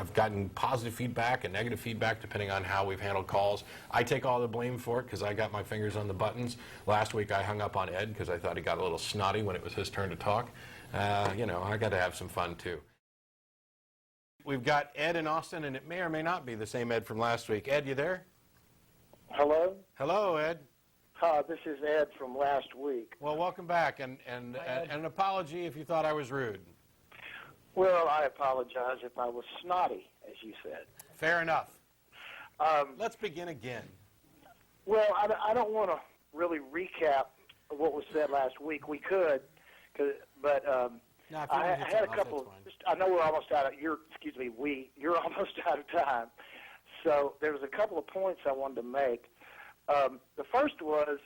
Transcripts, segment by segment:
I've gotten positive feedback and negative feedback depending on how we've handled calls. I take all the blame for it because I got my fingers on the buttons. Last week I hung up on Ed because I thought he got a little snotty when it was his turn to talk. You know, I got to have some fun too. We've got Ed in Austin, and it may or may not be the same Ed from last week. Ed, you there? Hello? Hello, Ed. Hi, this is Ed from last week. Well, welcome back, and an apology if you thought I was rude. Well, I apologize if I was snotty, as you said. Fair enough. Let's begin again. Well, I don't want to really recap what was said last week. We could, but No, I had a couple. I know we're almost out of. You're almost out of time. So there was a couple of points I wanted to make. The first was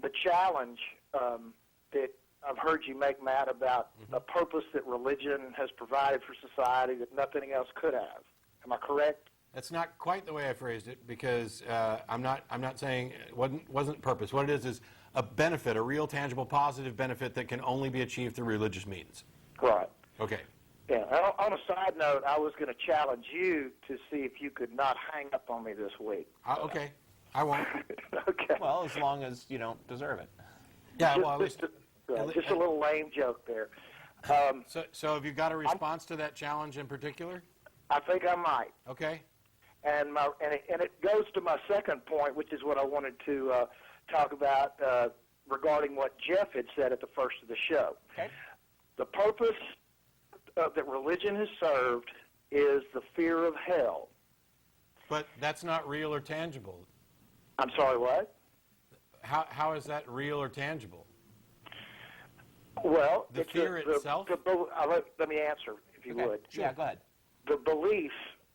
the challenge that I've heard you make, Matt, about a purpose that religion has provided for society that nothing else could have. Am I correct? That's not quite the way I phrased it, because I'm not saying it wasn't purpose. What it is a benefit, a real, tangible, positive benefit that can only be achieved through religious means. Right. Okay. Yeah. On a side note, I was going to challenge you to see if you could not hang up on me this week. Okay. I won't. Okay. Well, as long as you don't deserve it. Yeah. Well, at least. Just a little lame joke there. So have you got a response to that challenge in particular? I think I might. Okay. And it goes to my second point, which is what I wanted to talk about regarding what Jeff had said at the first of the show. Okay. The purpose that religion has served is the fear of hell. But that's not real or tangible. I'm sorry, what? How is that real or tangible? Well, The fear itself? Let me answer, if you would. Sure. Yeah, go ahead. The belief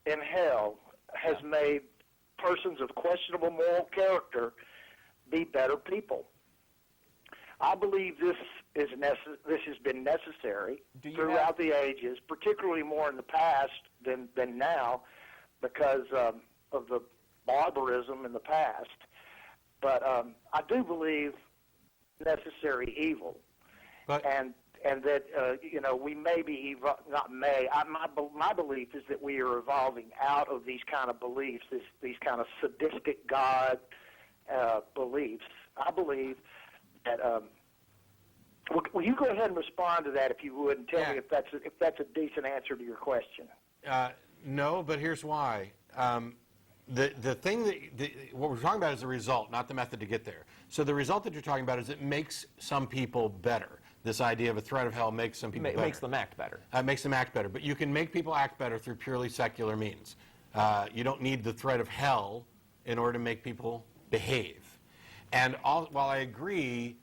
in hell has made persons of questionable moral character be better people. I believe this has been necessary throughout the ages, particularly more in the past than now, because of the barbarism in the past. But I do believe necessary evil. But and that we may be my belief is that we are evolving out of these kind of beliefs, these kind of sadistic God beliefs. I believe that. Will you go ahead and respond to that if you would, and tell me if that's a decent answer to your question? No, but here's why. The thing what we're talking about is the result, not the method to get there. So the result that you're talking about is it makes some people better. This idea of a threat of hell makes some people better. It makes them act better. Makes them act better. But you can make people act better through purely secular means. You don't need the threat of hell in order to make people behave. And while I agree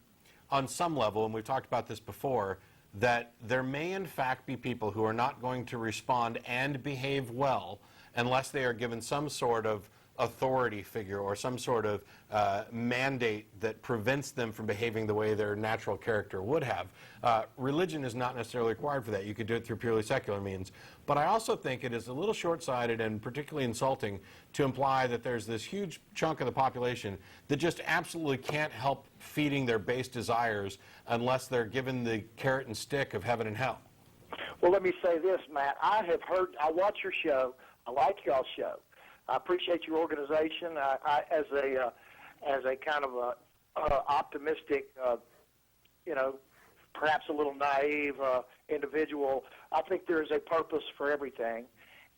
on some level, and we've talked about this before, that there may in fact be people who are not going to respond and behave well unless they are given some sort of authority figure or some sort of mandate that prevents them from behaving the way their natural character would have. Religion is not necessarily required for that. You could do it through purely secular means. But I also think it is a little short-sighted and particularly insulting to imply that there's this huge chunk of the population that just absolutely can't help feeding their base desires unless they're given the carrot and stick of heaven and hell. Well, let me say this, Matt. I watch your show. I like y'all's show. I appreciate your organization. As a kind of optimistic, perhaps a little naive individual, I think there is a purpose for everything,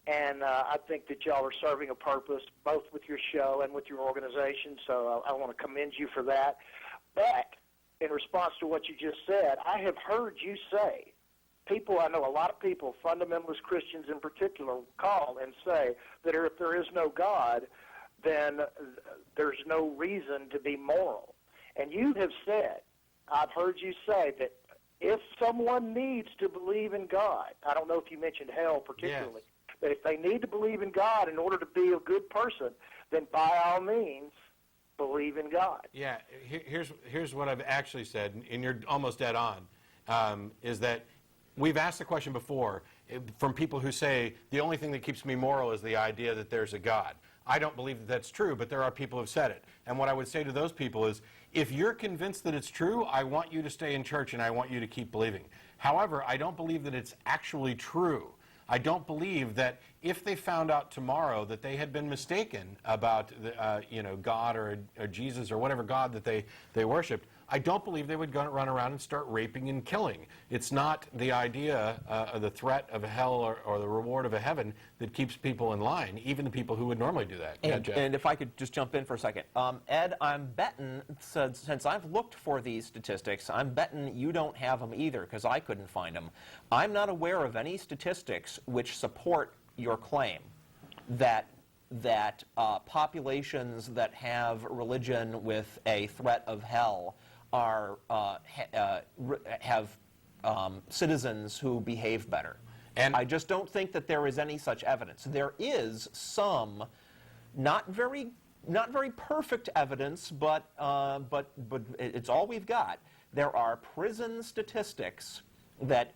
and I think that y'all are serving a purpose both with your show and with your organization. So I want to commend you for that. But in response to what you just said, I have heard you say. I know a lot of people, fundamentalist Christians in particular, call and say that if there is no God, then there's no reason to be moral. And you have said, I've heard you say that if someone needs to believe in God, I don't know if you mentioned hell particularly, but if they need to believe in God in order to be a good person, then by all means, believe in God. Yeah, here's what I've actually said, and you're almost dead on, is that we've asked the question before from people who say the only thing that keeps me moral is the idea that there's a God. I don't believe that that's true, but there are people who have said it. And what I would say to those people is, if you're convinced that it's true, I want you to stay in church and I want you to keep believing. However, I don't believe that it's actually true. I don't believe that if they found out tomorrow that they had been mistaken about God or Jesus or whatever God that they worshipped, I don't believe they would run around and start raping and killing. It's not the idea of the threat of hell or the reward of a heaven that keeps people in line, even the people who would normally do that. And if I could just jump in for a second. Ed, I'm betting, since I've looked for these statistics, I'm betting you don't have them either, because I couldn't find them. I'm not aware of any statistics which support your claim that populations that have religion with a threat of hell have citizens who behave better. And I just don't think that there is any such evidence. There is some not very perfect evidence, but it's all we've got. There are prison statistics that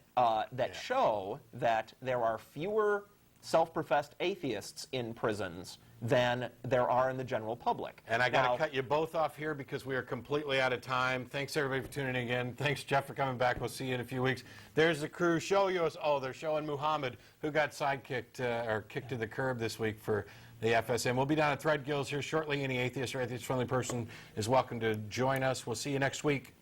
show that there are fewer self-professed atheists in prisons than there are in the general public. And I got to cut you both off here because we are completely out of time. Thanks, everybody, for tuning in again. Thanks, Jeff, for coming back. We'll see you in a few weeks. There's the crew. Show us. Oh, they're showing Muhammad, who got sidekicked or kicked to the curb this week for the FSM. We'll be down at Thread Guilds here shortly. Any atheist or atheist-friendly person is welcome to join us. We'll see you next week.